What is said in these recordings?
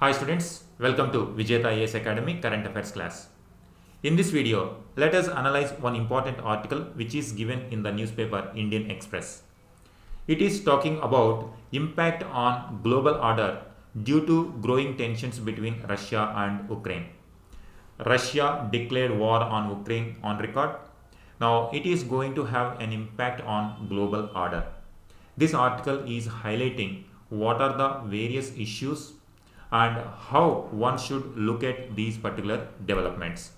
Hi students, welcome to Vijeta IAS Academy Current Affairs class. In this video, let us analyze one important article which is given in the newspaper Indian Express. It is talking about impact on global order due to growing tensions between Russia and Ukraine. Russia declared war on Ukraine on record. Now it is going to have an impact on global order. This article is highlighting what are the various issues and how one should look at these particular developments.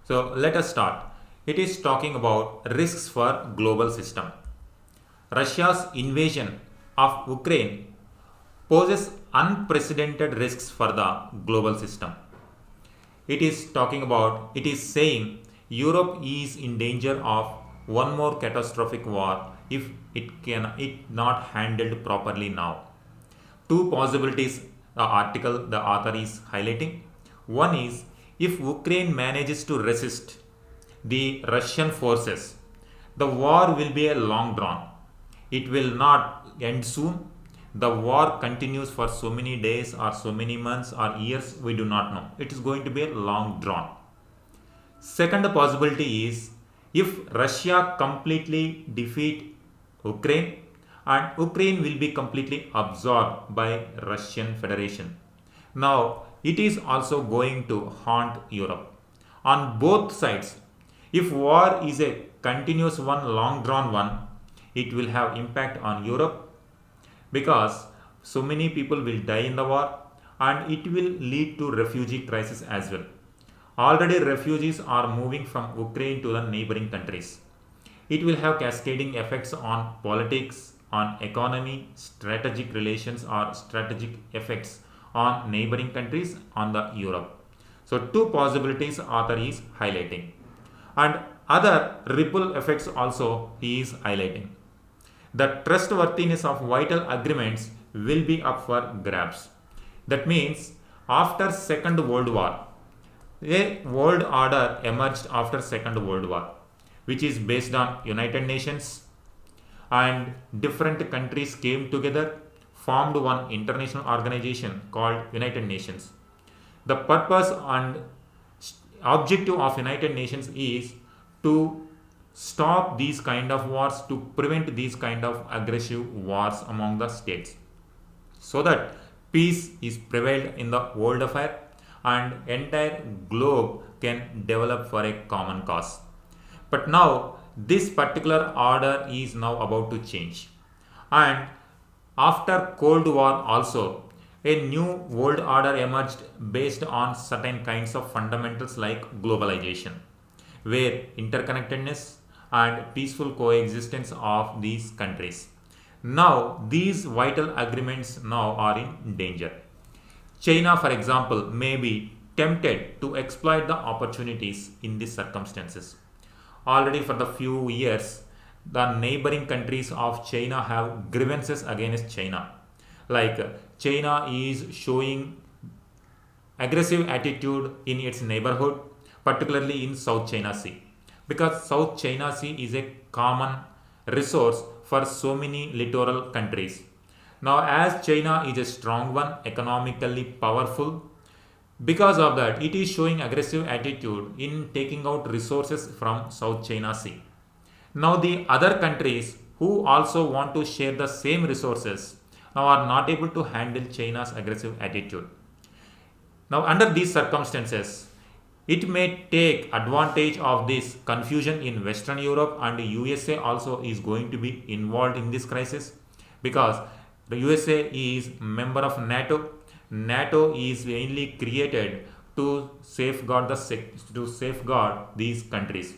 So let us start. It is talking about risks for global system. Russia's invasion of Ukraine poses unprecedented risks for the global system. It is saying Europe is in danger of one more catastrophic war if it not handled properly now. Two possibilities the author is highlighting. One is if Ukraine manages to resist the Russian forces, the war will be a long drawn. It will not end soon. The war continues for so many days or so many months or years, we do not know. It is going to be a long drawn. Second possibility is if Russia completely defeat Ukraine, and Ukraine will be completely absorbed by Russian Federation. Now it is also going to haunt Europe. On both sides, if war is a continuous one, long drawn one, it will have impact on Europe because so many people will die in the war and it will lead to refugee crisis as well. Already refugees are moving from Ukraine to the neighboring countries. It will have cascading effects on politics, on economy, strategic relations or strategic effects on neighboring countries, on the Europe. So two possibilities author is highlighting. And other ripple effects also he is highlighting. The trustworthiness of vital agreements will be up for grabs. That means after Second World War, a world order emerged after Second World War, which is based on United Nations, and different countries came together, formed one international organization called United Nations. The purpose and objective of United Nations is to stop these kind of wars, to prevent these kind of aggressive wars among the states, so that peace is prevailed in the world affair and entire globe can develop for a common cause. But now this particular order is now about to change, and after Cold War also a new world order emerged based on certain kinds of fundamentals like globalization, where interconnectedness and peaceful coexistence of these countries. Now these vital agreements now are in danger. China, for example, may be tempted to exploit the opportunities in these circumstances. Already for the few years, the neighboring countries of China have grievances against China. Like China is showing aggressive attitude in its neighborhood, particularly in South China Sea, because South China Sea is a common resource for so many littoral countries. Now as China is a strong one, economically powerful, because of that it is showing aggressive attitude in taking out resources from South China Sea. Now the other countries who also want to share the same resources now are not able to handle China's aggressive attitude. Now under these circumstances, it may take advantage of this confusion in Western Europe, and USA also is going to be involved in this crisis because the USA is member of NATO. NATO is mainly created to safeguard these countries.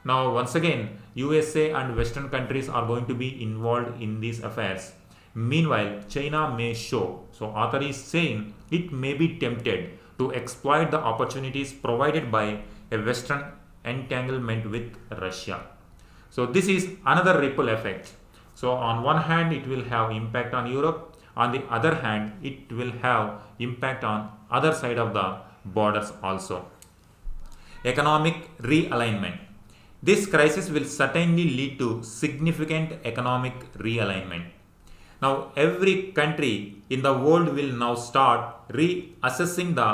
Now once again, USA and Western countries are going to be involved in these affairs. Meanwhile, China may show. So author is saying it may be tempted to exploit the opportunities provided by a Western entanglement with Russia. So this is another ripple effect. So on one hand it will have impact on Europe, on the other hand it will have impact on other side of the borders also. Economic realignment. This crisis will certainly lead to significant economic realignment. Now every country in the world will now start reassessing the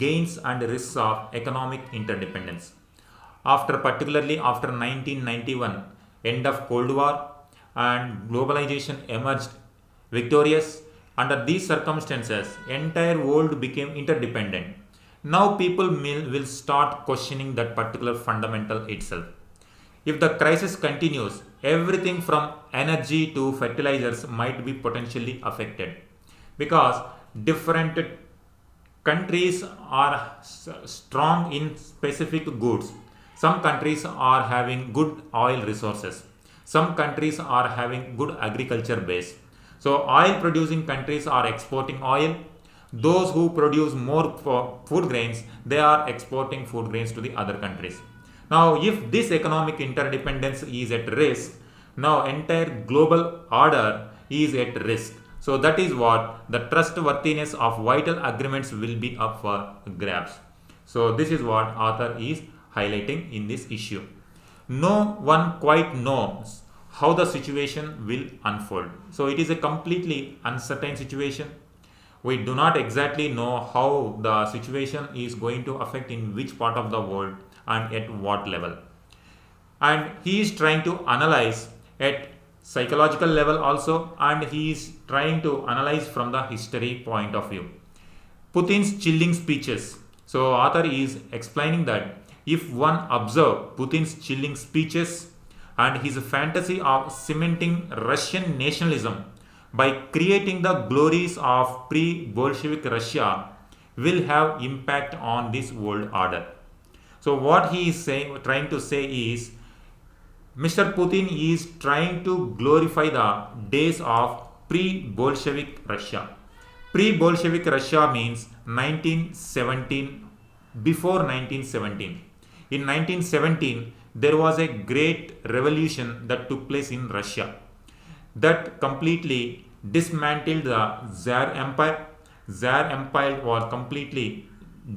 gains and risks of economic interdependence. Particularly after 1991, end of Cold War, and globalization emerged victorious. Under these circumstances, entire world became interdependent. Now people will start questioning that particular fundamental itself. If the crisis continues, everything from energy to fertilizers might be potentially affected, because different countries are strong in specific goods. Some countries are having good oil resources. Some countries are having good agriculture base. So oil producing countries are exporting oil. Those who produce more food grains, they are exporting food grains to the other countries. Now, if this economic interdependence is at risk, now entire global order is at risk. So that is what the trustworthiness of vital agreements will be up for grabs. So this is what author is highlighting in this issue. No one quite knows how the situation will unfold. So it is a completely uncertain situation. We do not exactly know how the situation is going to affect in which part of the world and at what level. And he is trying to analyze at psychological level also, and he is trying to analyze from the history point of view. Putin's chilling speeches. So author is explaining that if one observe Putin's chilling speeches and his fantasy of cementing Russian nationalism by creating the glories of pre-Bolshevik Russia, will have impact on this world order. So what he is trying to say is, Mr. Putin is trying to glorify the days of pre-Bolshevik Russia. Pre-Bolshevik Russia means 1917, before 1917. In 1917, there was a great revolution that took place in Russia that completely dismantled the Tsar Empire. Tsar Empire was completely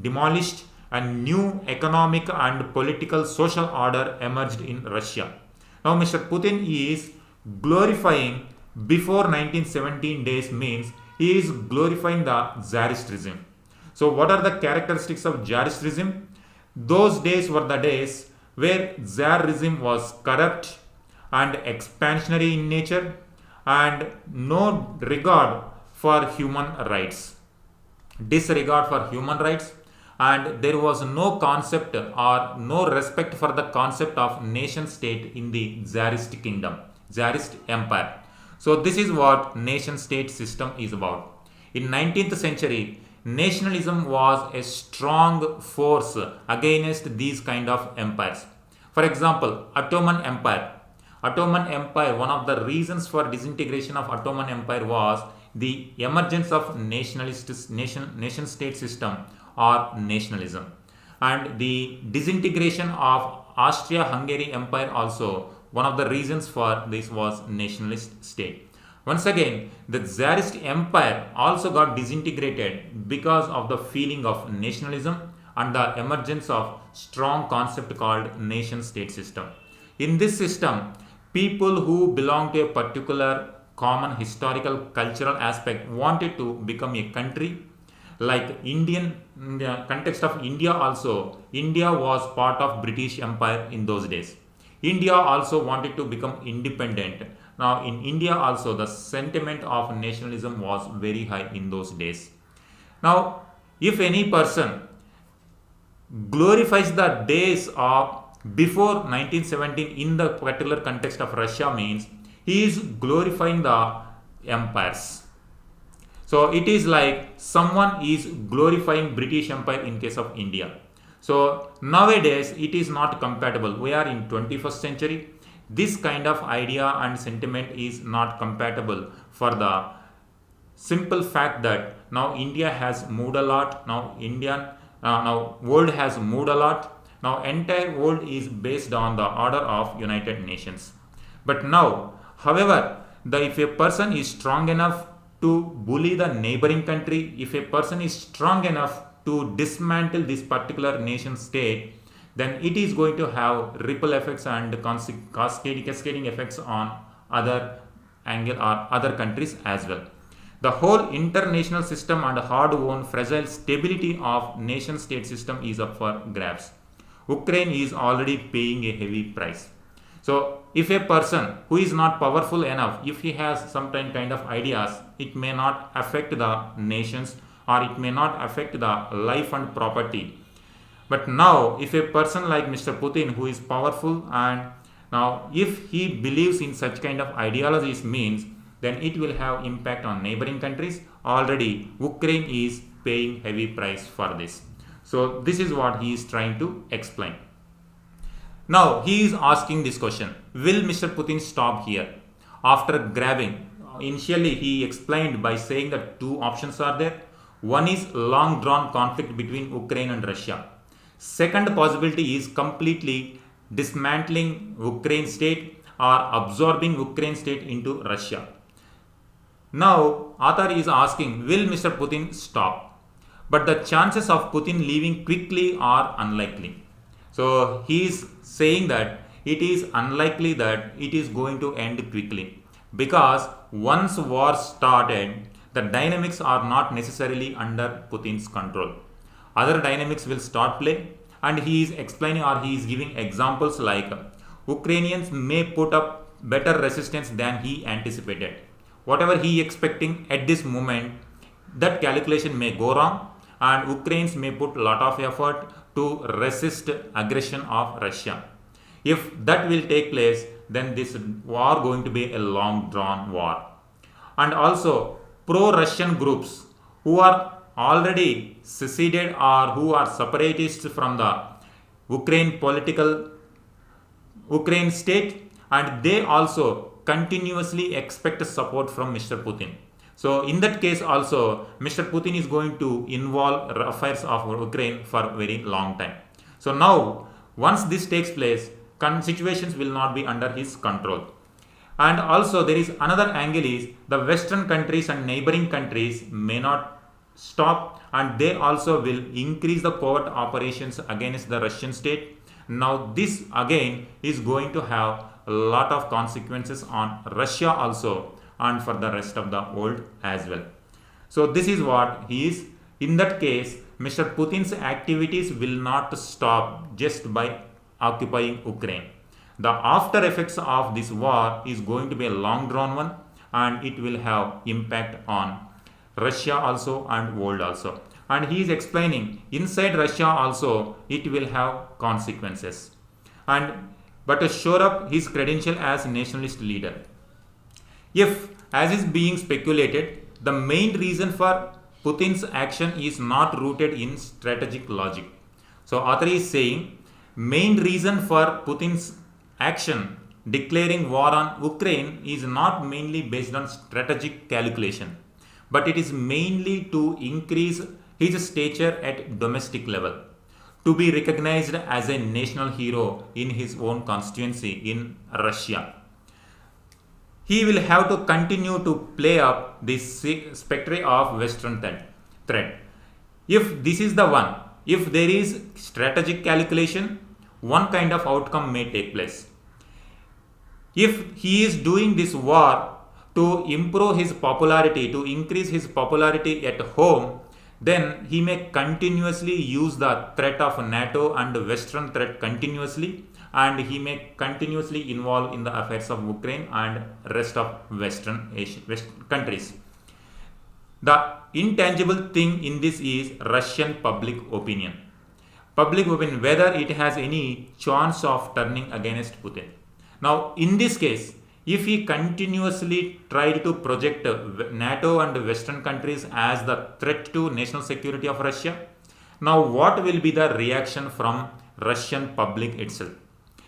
demolished and new economic and political social order emerged in Russia. Now Mr. Putin is glorifying before 1917 days, means he is glorifying the Tsarist regime. So what are the characteristics of Tsarist regime? Those days were the days where Tsar regime was corrupt and expansionary in nature and no regard for human rights. Disregard for human rights, and there was no concept or no respect for the concept of nation state in the Tsarist kingdom, Tsarist empire. So this is what nation state system is about. In 19th century, nationalism was a strong force against these kind of empires. For example, Ottoman Empire. Ottoman Empire, one of the reasons for disintegration of Ottoman Empire was the emergence of nation state system or nationalism, and the disintegration of Austria-Hungary Empire also, one of the reasons for this was nationalist state. Once again, the Tsarist Empire also got disintegrated because of the feeling of nationalism and the emergence of strong concept called nation state system. In this system, people who belong to a particular common historical cultural aspect wanted to become a country. Like Indian, in the context of India also, India was part of British Empire in those days. India also wanted to become independent. Now in India also, the sentiment of nationalism was very high in those days. Now if any person glorifies the days of before 1917 in the particular context of Russia, means he is glorifying the empires. So it is like someone is glorifying British Empire in case of India. So nowadays it is not compatible. We are in 21st century. This kind of idea and sentiment is not compatible for the simple fact that now India has moved a lot. Now world has moved a lot. Now entire world is based on the order of United Nations. But now, however, if a person is strong enough to bully the neighboring country, if a person is strong enough to dismantle this particular nation state, then it is going to have ripple effects and cascading effects on other angle or other countries as well. The whole international system and hard-won fragile stability of nation-state system is up for grabs. Ukraine is already paying a heavy price. So if a person who is not powerful enough, if he has some kind of ideas, it may not affect the nations or it may not affect the life and property. But now if a person like Mr. Putin, who is powerful, and now if he believes in such kind of ideologies, means then it will have impact on neighboring countries. Already Ukraine is paying heavy price for this. So this is what he is trying to explain. Now he is asking this question: will Mr. Putin stop here? After grabbing, initially he explained by saying that two options are there. One is long drawn conflict between Ukraine and Russia. Second possibility is completely dismantling Ukraine state or absorbing Ukraine state into Russia. Now author is asking, will Mr. Putin stop? But the chances of Putin leaving quickly are unlikely. So he is saying that it is unlikely that it is going to end quickly, because once war started, the dynamics are not necessarily under Putin's control. Other dynamics will start play, and he is explaining or he is giving examples like Ukrainians may put up better resistance than he anticipated. Whatever he expecting at this moment, that calculation may go wrong, and Ukrainians may put a lot of effort to resist aggression of Russia. If that will take place, then this war going to be a long drawn war. And also pro-Russian groups who are already seceded or who are separatists from the Ukraine state, and they also continuously expect support from Mr. Putin. So in that case also, Mr. Putin is going to involve affairs of Ukraine for a very long time. So now once this takes place, situations will not be under his control. And also there is another angle is the Western countries and neighboring countries may not stop, and they also will increase the covert operations against the Russian state. Now this again is going to have a lot of consequences on Russia also, and for the rest of the world as well. So this is what he is. In that case, Mr. Putin's activities will not stop just by occupying Ukraine. The after effects of this war is going to be a long drawn one, and it will have impact on Russia also and world also. And he is explaining inside Russia also it will have consequences. But to shore up his credential as nationalist leader. If, as is being speculated, the main reason for Putin's action is not rooted in strategic logic. So author is saying main reason for Putin's action declaring war on Ukraine is not mainly based on strategic calculation, but it is mainly to increase his stature at domestic level, to be recognized as a national hero in his own constituency in Russia. He will have to continue to play up this spectre of Western threat. If this is the one, if there is strategic calculation, one kind of outcome may take place. If he is doing this war to improve his popularity, to increase his popularity at home, then he may continuously use the threat of NATO and Western threat continuously, and he may continuously involve in the affairs of Ukraine and rest of Western countries. The intangible thing in this is Russian public opinion. Public opinion, whether it has any chance of turning against Putin. Now, in this case, if he continuously tried to project NATO and Western countries as the threat to national security of Russia, now what will be the reaction from Russian public itself?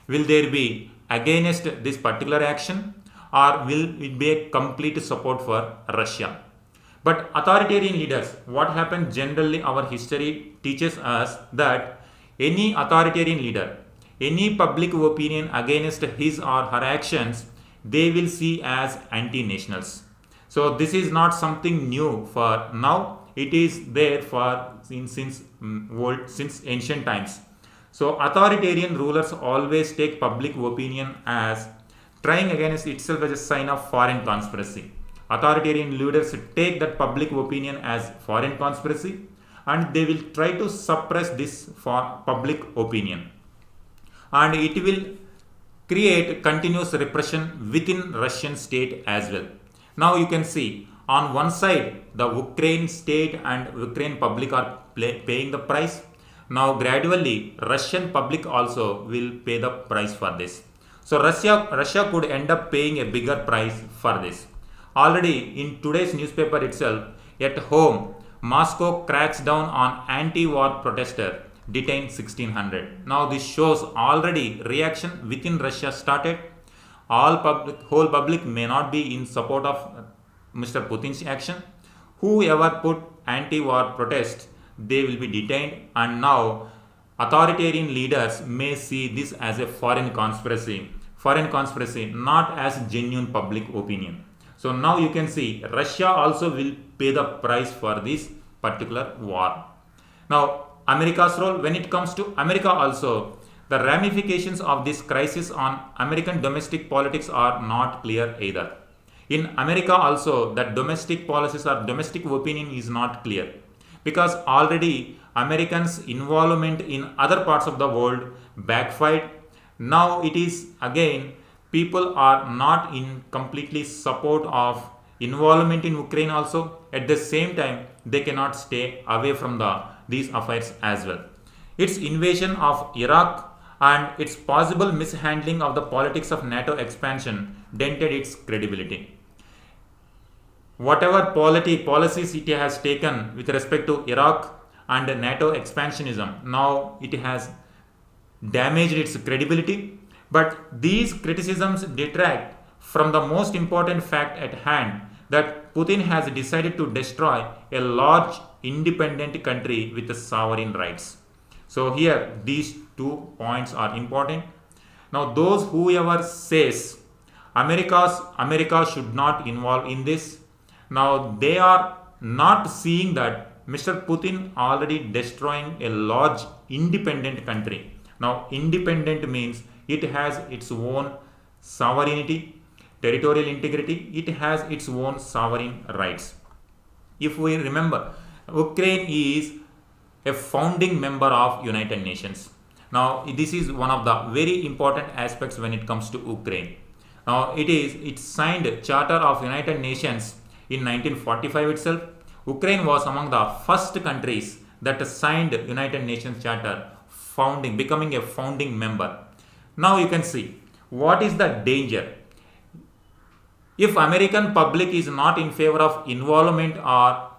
Will there be against this particular action, or will it be a complete support for Russia? But authoritarian leaders, what happens generally, our history teaches us that any authoritarian leader, any public opinion against his or her actions, they will see as anti-nationals. So this is not something new for now. It is there for since ancient times. So authoritarian rulers always take public opinion as trying against itself as a sign of foreign conspiracy. authoritarian leaders take that public opinion as foreign conspiracy, and they will try to suppress this for public opinion, and it will create continuous repression within Russian state as well. Now you can see on one side the Ukraine state and Ukraine public are paying the price. Now gradually Russian public also will pay the price for this. So Russia could end up paying a bigger price for this. Already in today's newspaper itself, at home, Moscow cracks down on anti-war protester, detained 1600. Now this shows already reaction within Russia started. Whole public may not be in support of Mr. Putin's action. Whoever put anti-war protest, they will be detained, and now authoritarian leaders may see this as a foreign conspiracy, not as genuine public opinion. So now you can see Russia also will pay the price for this particular war. Now America's role, when it comes to America also, the ramifications of this crisis on American domestic politics are not clear either. In America also, that domestic policies or domestic opinion is not clear, because already Americans' involvement in other parts of the world backfired. Now it is again, people are not in completely support of involvement in Ukraine also. At the same time, they cannot stay away from these affairs as well. Its invasion of Iraq and its possible mishandling of the politics of NATO expansion dented its credibility. Whatever policies it has taken with respect to Iraq and NATO expansionism, now it has damaged its credibility. But these criticisms detract from the most important fact at hand, that Putin has decided to destroy a large independent country with sovereign rights. So here these 2 points are important. Now those whoever says America should not involve in this, now they are not seeing that Mr. Putin already destroying a large independent country. Now independent means it has its own sovereignty, territorial integrity, it has its own sovereign rights. If we remember, Ukraine is a founding member of United Nations. Now this is one of the very important aspects when it comes to Ukraine. Now it signed Charter of United Nations in 1945 itself. Ukraine was among the first countries that signed United Nations Charter, becoming a founding member. Now you can see what is the danger. If American public is not in favor of involvement, or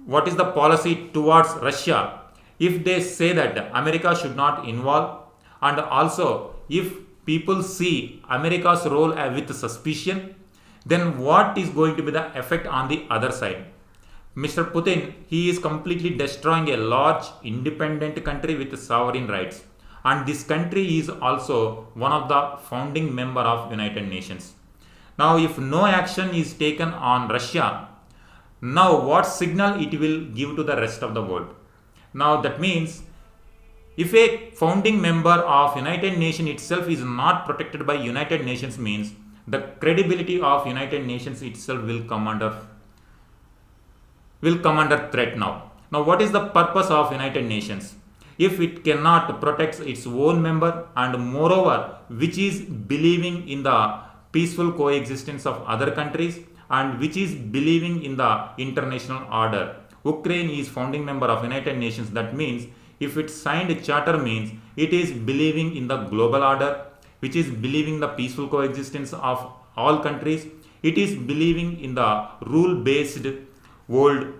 what is the policy towards Russia, if they say that America should not involve, and also if people see America's role with suspicion, then what is going to be the effect on the other side? Mr. Putin, he is completely destroying a large independent country with sovereign rights, and this country is also one of the founding member of United Nations. Now if no action is taken on Russia, now what signal it will give to the rest of the world? Now that means if a founding member of United Nations itself is not protected by United Nations, means the credibility of United Nations itself will come under threat now. Now what is the purpose of United Nations? If it cannot protect its own member, and moreover which is believing in the peaceful coexistence of other countries, and which is believing in the international order. Ukraine is founding member of United Nations. That means if it signed a charter, means it is believing in the global order, which is believing the peaceful coexistence of all countries. It is believing in the rule-based world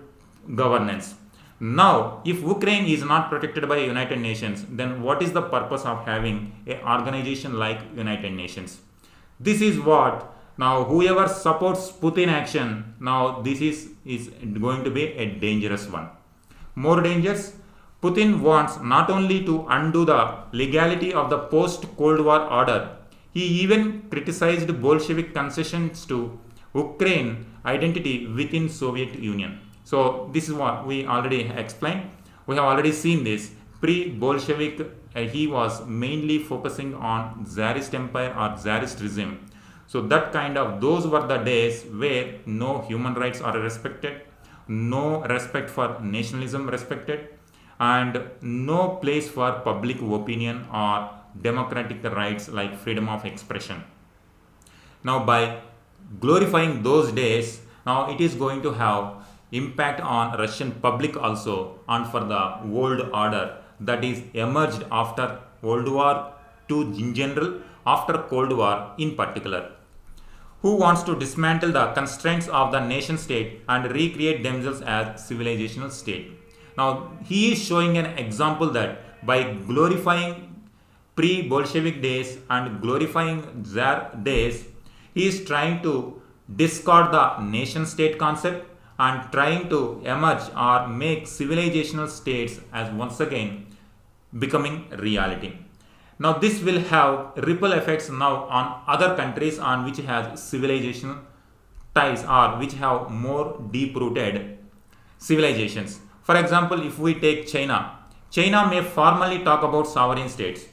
governance. Now, if Ukraine is not protected by United Nations, then what is the purpose of having an organization like United Nations? This is what, now whoever supports Putin action, now this is going to be a dangerous one. More dangerous, Putin wants not only to undo the legality of the post-Cold War order, he even criticized Bolshevik concessions to Ukraine identity within Soviet Union. So this is what we already explained. We have already seen this. Pre-Bolshevik, he was mainly focusing on Tsarist empire or Tsarist regime. So that kind of, those were the days where no human rights are respected, no respect for nationalism respected, and no place for public opinion or democratic rights like freedom of expression. Now by glorifying those days, now it is going to have impact on Russian public also, and for the world order that is emerged after World War II in general, after Cold War in particular, who wants to dismantle the constraints of the nation state and recreate themselves as civilizational state. Now he is showing an example that by glorifying pre-Bolshevik days and glorifying Tsar days, he is trying to discard the nation state concept and trying to emerge or make civilizational states as once again becoming reality. Now this will have ripple effects now on other countries on which has civilizational ties or which have more deep rooted civilizations. For example, if we take China, China may formally talk about sovereign states.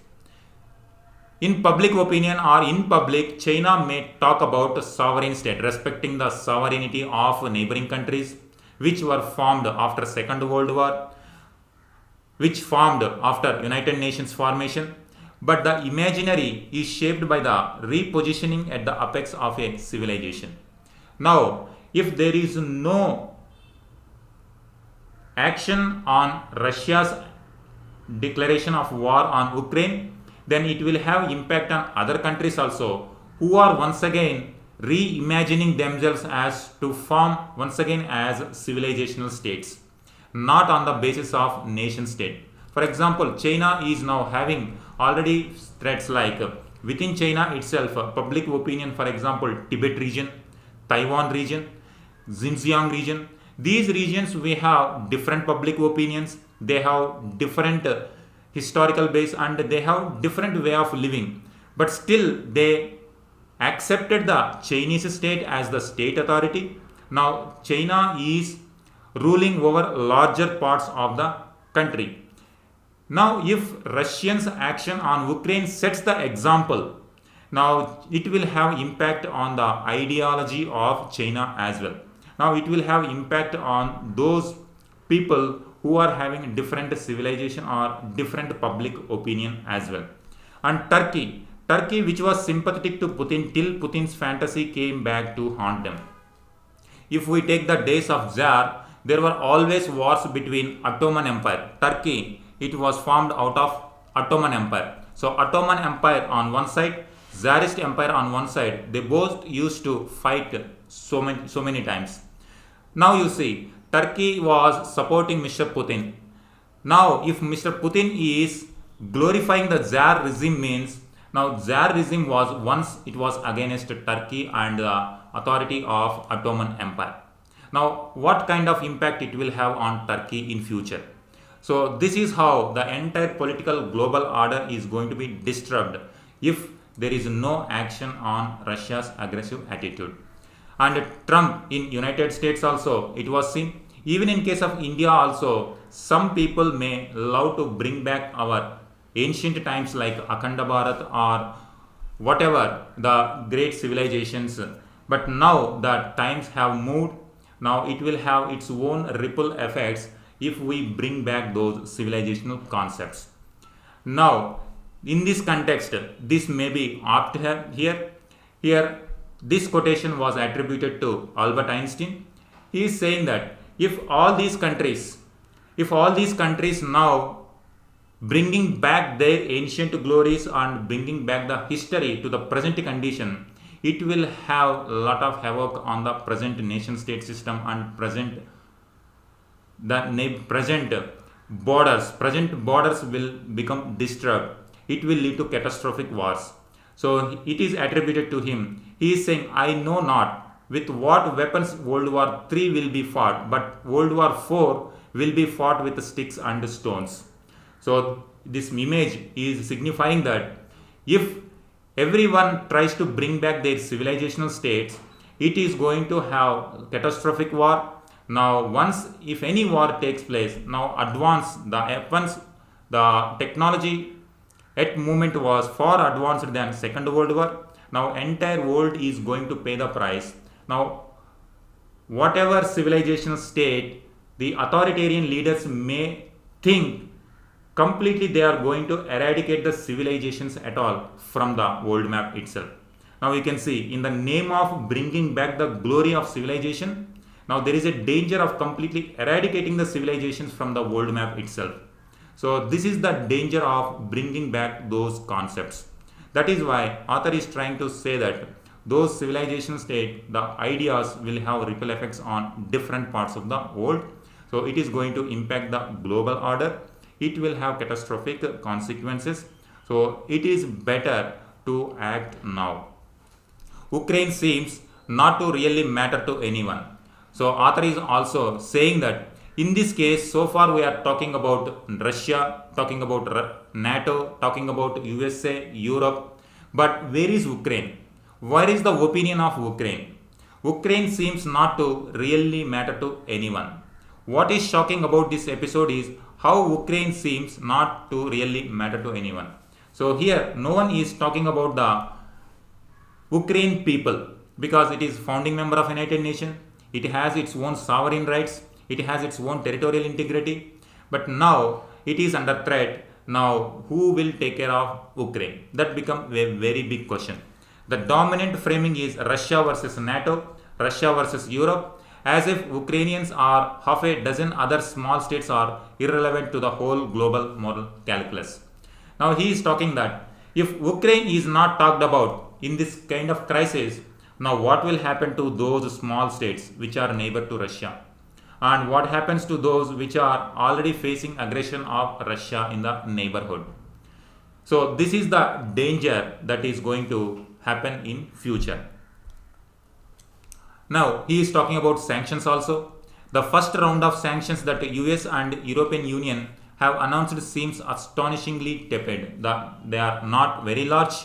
In public opinion or in public, China may talk about sovereign state, respecting the sovereignty of neighboring countries which were formed after Second World War, which formed after United Nations formation. But the imaginary is shaped by the repositioning at the apex of a civilization. Now, if there is no action on Russia's declaration of war on Ukraine, then it will have impact on other countries also, who are once again reimagining themselves as to form once again as civilizational states, not on the basis of nation state. For example, China is now having already threats like within China itself, public opinion, for example, Tibet region, Taiwan region, Xinjiang region. These regions we have different public opinions, they have different historical base and they have different way of living, but still they accepted the Chinese state as the state authority. Now China is ruling over larger parts of the country. Now if Russians action on Ukraine sets the example, now it will have impact on the ideology of China as well. Now it will have impact on those people who are having different civilization or different public opinion as well. And Turkey which was sympathetic to Putin till Putin's fantasy came back to haunt them. If we take the days of Tsar, there were always wars between Ottoman Empire. Turkey, it was formed out of Ottoman Empire. So Ottoman Empire on one side, Tsarist Empire on one side, they both used to fight so many times. Now you see, Turkey was supporting Mr. Putin. Now if Mr. Putin is glorifying the Tsar regime, means now Tsar regime was once it was against Turkey and the authority of Ottoman Empire. Now what kind of impact it will have on Turkey in future? So this is how the entire political global order is going to be disturbed if there is no action on Russia's aggressive attitude. And Trump in United States also, it was seen. Even in case of India also, some people may love to bring back our ancient times like Akhanda Bharat or whatever the great civilizations. But now the times have moved. Now it will have its own ripple effects if we bring back those civilizational concepts. Now in this context, this may be apt here. Here this quotation was attributed to Albert Einstein. He is saying that if all these countries now bringing back their ancient glories and bringing back the history to the present condition, it will have a lot of havoc on the present nation state system and present borders will become disturbed. It will lead to catastrophic wars. So it is attributed to him. He is saying, I know not with what weapons World War III will be fought, but World War IV will be fought with sticks and stones. So this image is signifying that if everyone tries to bring back their civilizational states, it is going to have catastrophic war. Now once if any war takes place, now the technology at moment was far advanced than Second World War. Now entire world is going to pay the price. Now whatever civilization state, the authoritarian leaders may think completely they are going to eradicate the civilizations at all from the world map itself. Now you can see, in the name of bringing back the glory of civilization, now there is a danger of completely eradicating the civilizations from the world map itself. So this is the danger of bringing back those concepts. That is why author is trying to say that those civilization state, the ideas will have ripple effects on different parts of the world. So it is going to impact the global order. It will have catastrophic consequences. So it is better to act now. Ukraine seems not to really matter to anyone. So author is also saying that in this case, so far we are talking about Russia, talking about NATO, talking about USA, Europe. But where is Ukraine? Where is the opinion of Ukraine? Ukraine seems not to really matter to anyone. What is shocking about this episode is how Ukraine seems not to really matter to anyone. So here no one is talking about the Ukraine people because it is founding member of United Nations. It has its own sovereign rights. It has its own territorial integrity. But now it is under threat. Now who will take care of Ukraine? That becomes a very big question. The dominant framing is Russia versus NATO, Russia versus Europe, as if Ukrainians are half a dozen other small states are irrelevant to the whole global moral calculus. Now he is talking that if Ukraine is not talked about in this kind of crisis, now what will happen to those small states which are neighbor to Russia? And what happens to those which are already facing aggression of Russia in the neighborhood? So this is the danger that is going to happen in future. Now he is talking about sanctions also. The first round of sanctions that US and European Union have announced seems astonishingly tepid. They are not very large,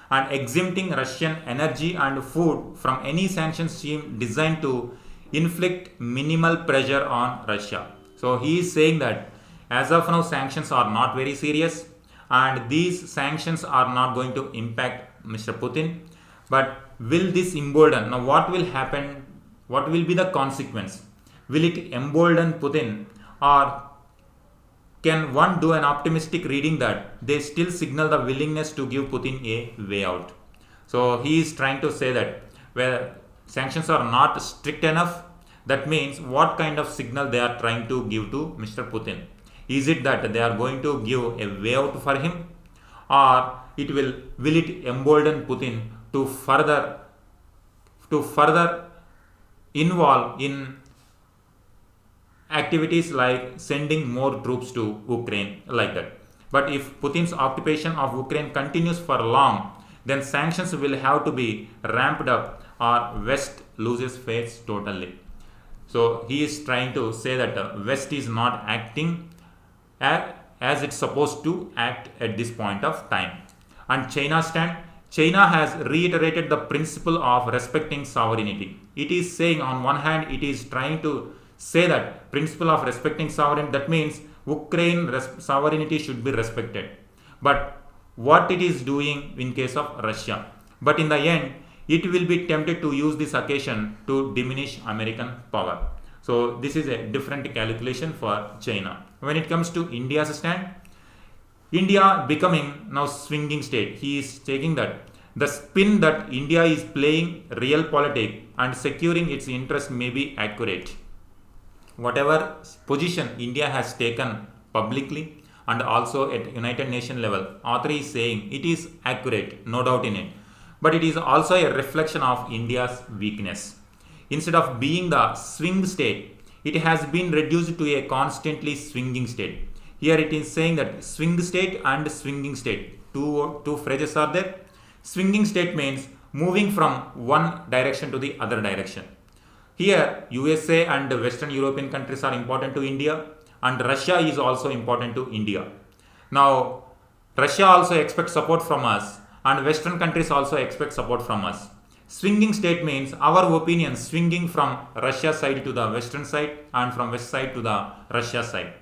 and exempting Russian energy and food from any sanctions seem designed to inflict minimal pressure on Russia. So he is saying that as of now sanctions are not very serious and these sanctions are not going to impact Mr. Putin. But will this embolden? Now what will happen? What will be the consequence? Will it embolden Putin, or can one do an optimistic reading that they still signal the willingness to give Putin a way out? So he is trying to say that where sanctions are not strict enough, that means what kind of signal they are trying to give to Mr. Putin? Is it that they are going to give a way out for him, or will it embolden Putin to further involve in activities like sending more troops to Ukraine like that? But if Putin's occupation of Ukraine continues for long, then sanctions will have to be ramped up or West loses face totally. So he is trying to say that West is not acting as it's supposed to act at this point of time. And China's stand, China has reiterated the principle of respecting sovereignty. It is saying on one hand, it is trying to say that principle of respecting sovereignty, that means Ukraine sovereignty should be respected. But what it is doing in case of Russia? But in the end, it will be tempted to use this occasion to diminish American power. So this is a different calculation for China. When it comes to India's stand, India becoming now swinging state. He is taking that the spin that India is playing real politics and securing its interest may be accurate. Whatever position India has taken publicly and also at United Nations level, author is saying it is accurate, no doubt in it. But it is also a reflection of India's weakness. Instead of being the swing state, it has been reduced to a constantly swinging state. Here it is saying that swing state and swinging state. Two phrases are there. Swinging state means moving from one direction to the other direction. Here USA and Western European countries are important to India, and Russia is also important to India. Now Russia also expects support from us, and Western countries also expect support from us. Swinging state means our opinion swinging from Russia side to the Western side and from West side to the Russia side.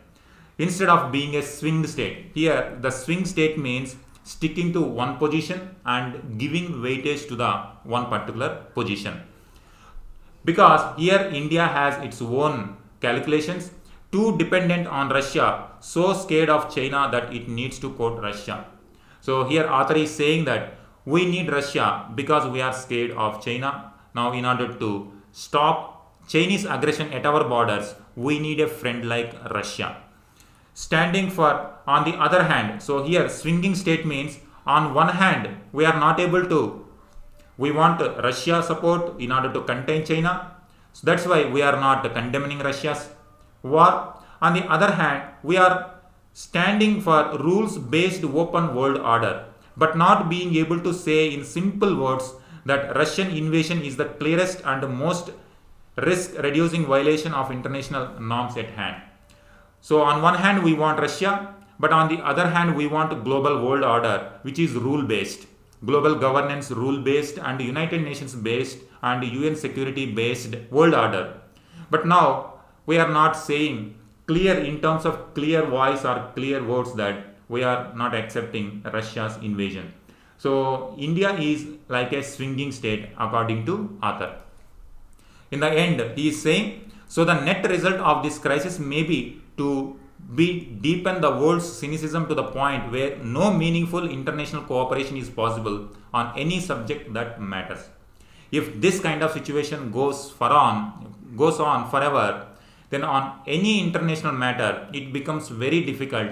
Instead of being a swing state, here the swing state means sticking to one position and giving weightage to the one particular position. Because here India has its own calculations, too dependent on Russia, so scared of China that it needs to quote Russia. So here author is saying that we need Russia because we are scared of China. Now in order to stop Chinese aggression at our borders, we need a friend like Russia. Standing for, on the other hand, so here swinging state means on one hand we are not able to, we want Russia support in order to contain China. So that's why we are not condemning Russia's war. On the other hand, we are standing for rules based open world order, but not being able to say in simple words that Russian invasion is the clearest and most risk reducing violation of international norms at hand. So on one hand we want Russia, but on the other hand we want global world order which is rule based, global governance rule based and United Nations based and UN security based world order. But now we are not saying clear in terms of clear voice or clear words that we are not accepting Russia's invasion. So India is like a swinging state according to author. In the end, he is saying, so the net result of this crisis may be to deepen the world's cynicism to the point where no meaningful international cooperation is possible on any subject that matters. If this kind of situation goes on forever, then on any international matter, it becomes very difficult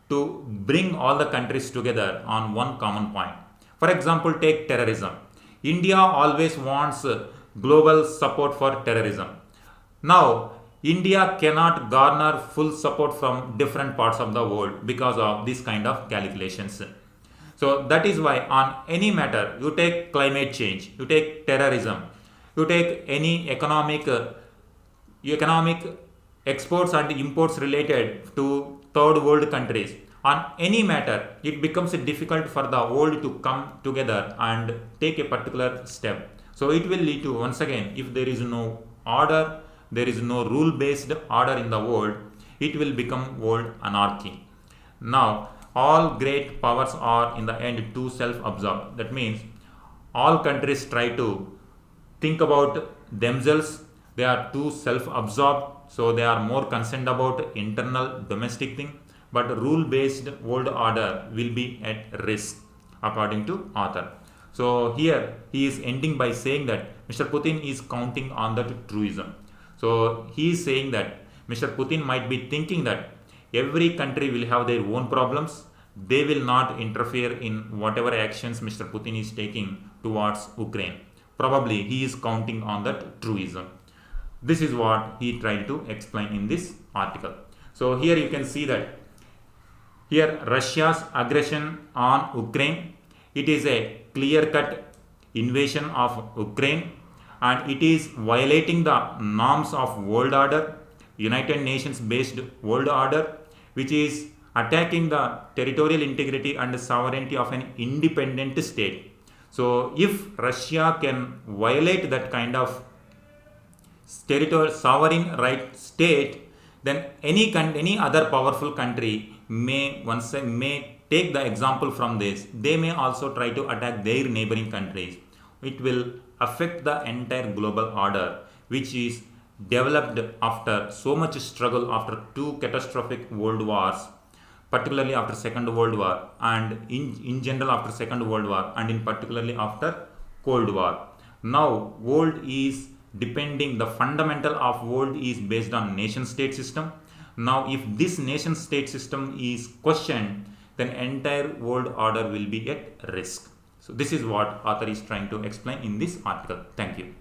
to bring all the countries together on one common point. For example, take terrorism. India always wants global support for terrorism. Now, India cannot garner full support from different parts of the world because of this kind of calculations. So that is why on any matter, you take climate change, you take terrorism, you take any economic exports and imports related to third world countries, on any matter it becomes difficult for the world to come together and take a particular step. So it will lead to, once again, if there is no order, there is no rule based order in the world, it will become world anarchy. Now all great powers are in the end too self-absorbed. That means all countries try to think about themselves, they are too self-absorbed, so they are more concerned about internal domestic thing, but rule based world order will be at risk according to author. So here he is ending by saying that Mr. Putin is counting on that truism. So he is saying that Mr. Putin might be thinking that every country will have their own problems, they will not interfere in whatever actions Mr. Putin is taking towards Ukraine. Probably he is counting on that truism. This is what he tried to explain in this article. So here you can see that here Russia's aggression on Ukraine, it is a clear-cut invasion of Ukraine and it is violating the norms of world order, United Nations based world order, which is attacking the territorial integrity and sovereignty of an independent state. So if Russia can violate that kind of territorial sovereign right state, then any other powerful country may take the example from this. They may also try to attack their neighboring countries. It will affect the entire global order, which is developed after so much struggle after two catastrophic world wars, particularly after Second World War and in general after Second World War and in particularly after Cold War. Now world is depending, the fundamental of world is based on nation state system. Now if this nation state system is questioned, then entire world order will be at risk. So this is what author is trying to explain in this article. Thank you.